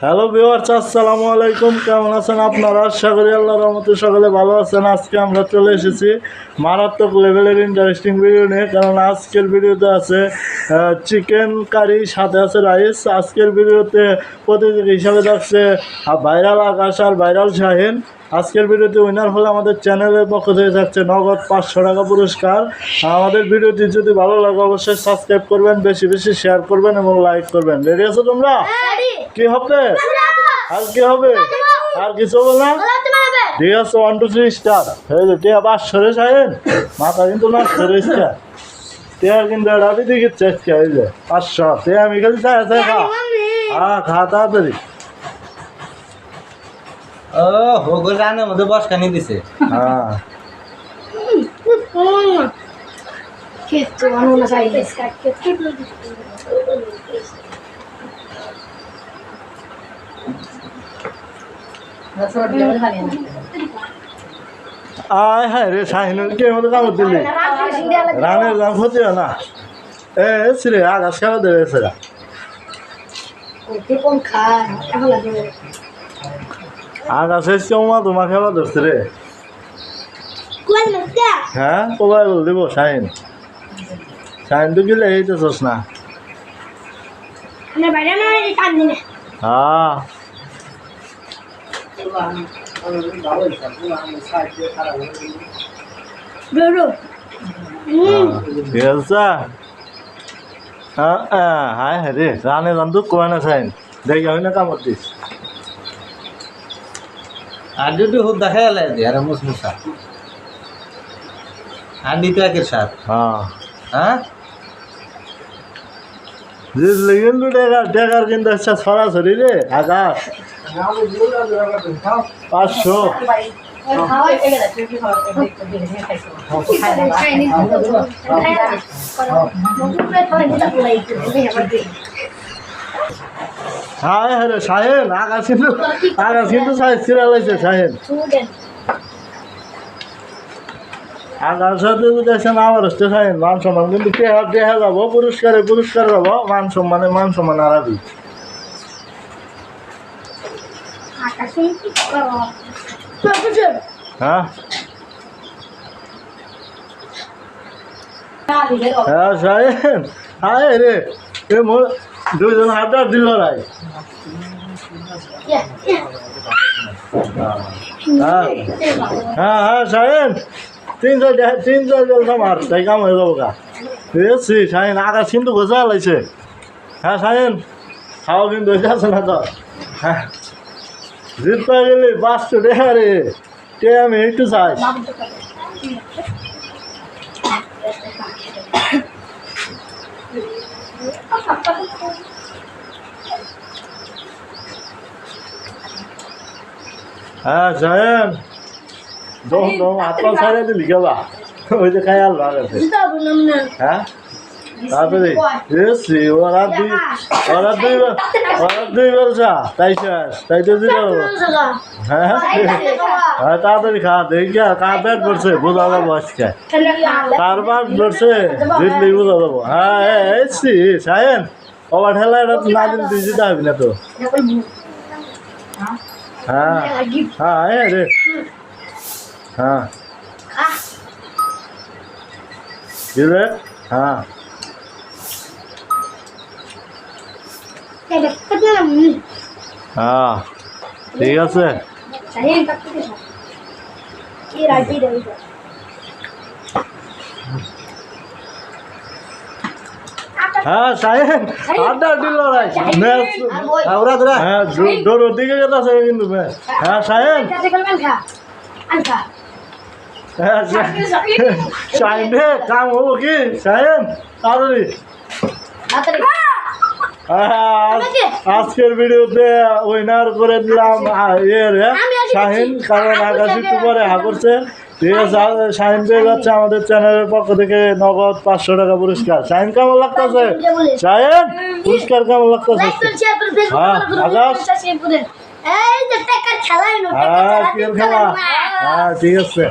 Hello viewers, আসসালামু আলাইকুম। কেমন আছেন আপনারা? আশা করি আল্লাহর রহমতে সকলে ভালো আছেন। আজকে আমরা চলে এসেছি মারাত্মক লেভেলের ইন্টারেস্টিং ভিডিও নিয়ে, কারণ আজকের ভিডিওতে আছে চিকেন কারি, সাথে আছে রাইস। আজকের ভিডিওতে প্রতিযোগী হিসাবে থাকছে ভাইরাল আকাশ আর ভাইরাল শাহিন। আজকের ভিডিওতে উইনার হলে আমাদের চ্যানেলের পক্ষ থেকে থাকছে নগদ 500 টাকা পুরস্কার। আমাদের ভিডিওটি যদি ভালো লাগে অবশ্যই সাবস্ক্রাইব করবেন, বেশি বেশি শেয়ার করবেন এবং লাইক করবেন। রেডি আছো তোমরা? কি হবে আর কি হবে আর কিছু হবে না? ঠিক আছে, 1 2 3 স্টার্ট। এই যে টিয়া 500 রে শাহিন, মাথা কিন্তু নষ্ট রে স্টার। টিয়া কিন্তু রাবি দিকে চেষ্টা, এই যে 500 টিয়া আমি খালি চাই আছে খা। হ্যাঁ, খা তাড়াতাড়ি। ও হোগো রানের মধ্যে বসকানি দিছে। হ্যাঁ Kitto han hon sa i skacket. আয় হ্যাঁ রে শাহিনুর কে মতো কামড় দিলি, রানের দাম ক্ষতি হয় না। এ ছিরে আকাশ খেলা দেবে সেরা Oke kon kha, এখন লাগে। আকাশের চৌমা তোমার খেলা ধরছে রে। কোন লাগা? হ্যাঁ কোবাই বল দিব শাহিন। শাহিন তো গেলে এইতেছস না। না বাইরে না কান দিনে। হ্যাঁ রো ঠিক আছে। হ্যাঁ হ্যাঁ হ্যাঁ রে রানে রান্ধু কোয়া না শাহিন, দেখি হয় না কামড় দিস। আর দুটো হুদ দেখা গেল আর মুসমুসা আর দিতে একের সাথ। হ্যাঁ হ্যাঁ জিতলে কিন্তু টেকার কিন্তু একটা সরাসরি রে আকাশ 500। হ্যাঁ হ্যাঁ রে শাহিন, আকাশ কিন্তু সাইজ ছিঁড়া লাগছে শাহিন। আকাশ সাথে দেখছেন আবার হচ্ছে শাহিন, মান সম্মান কিন্তু দেখা যাবো, পুরস্কার যাবো, মান সম্মান আরাবি। হ্যাঁ হ্যাঁ শাহিন, হ্যাঁ রে এ মোর দুইজন হাজার দিল রাই। হ্যাঁ হ্যাঁ হ্যাঁ শাহিন, 3 4 জলসা মার, তাই কাম হয়ে যাবো গা। বুঝেছি শাহিন, আকাশ কিন্তু গোছা লাগছে। হ্যাঁ শাহিন, খাওয়া কিন্তু হয়ে যাচ্ছে না তো। হ্যাঁ জিততে গেলি 500 টাকা রে, কে আমি একটু চাই। হ্যাঁ শাহিন, দম হাত ছাড়ে দিলি গেলা, ওই যে খাই আল আছে। হ্যাঁ তাড়াতাড়ি এসছি, ওরা দুইবার যা তাই শেষ, তাই তো দিল। হ্যাঁ হ্যাঁ তাড়াতাড়ি খা, দেখি কার ব্যাট পড়ছে বোঝা যাবো আজকে, কার ব্যাট পড়ছে জিতলেই বোঝা যাবো। হ্যাঁ এসছি শাহিন, ওভার ঠেলা এটা না দিলে তুই জিতে হবি না তো। হ্যাঁ হ্যাঁ রে হ্যাঁ কি রে হ্যাঁ হ্যাঁ ঠিক আছে। হ্যাঁ শাহিন, আড্ডা দিল রাই ম্যাচ, হ্যাঁ ডোর দিকে গেছে কিন্তু ম্যাচ। হ্যাঁ শাহিন, হ্যাঁ শাহিন রে কাম হবো কি শাহিন তাড়াতাড়ি। আজকের ভিডিওতে উইনার করে দিলাম শাহিন, কারণ আকাশ একটু পরে হা করছে। ঠিক আছে, শাহিন পেয়ে যাচ্ছে আমাদের চ্যানেলের পক্ষ থেকে নগদ 500 টাকা পুরস্কার। শাহিন কেমন লাগতেছে? শাহিন পুরস্কার কেমন লাগতেছে? হ্যাঁ আকাশ, হ্যাঁ খেলা, হ্যাঁ ঠিক আছে।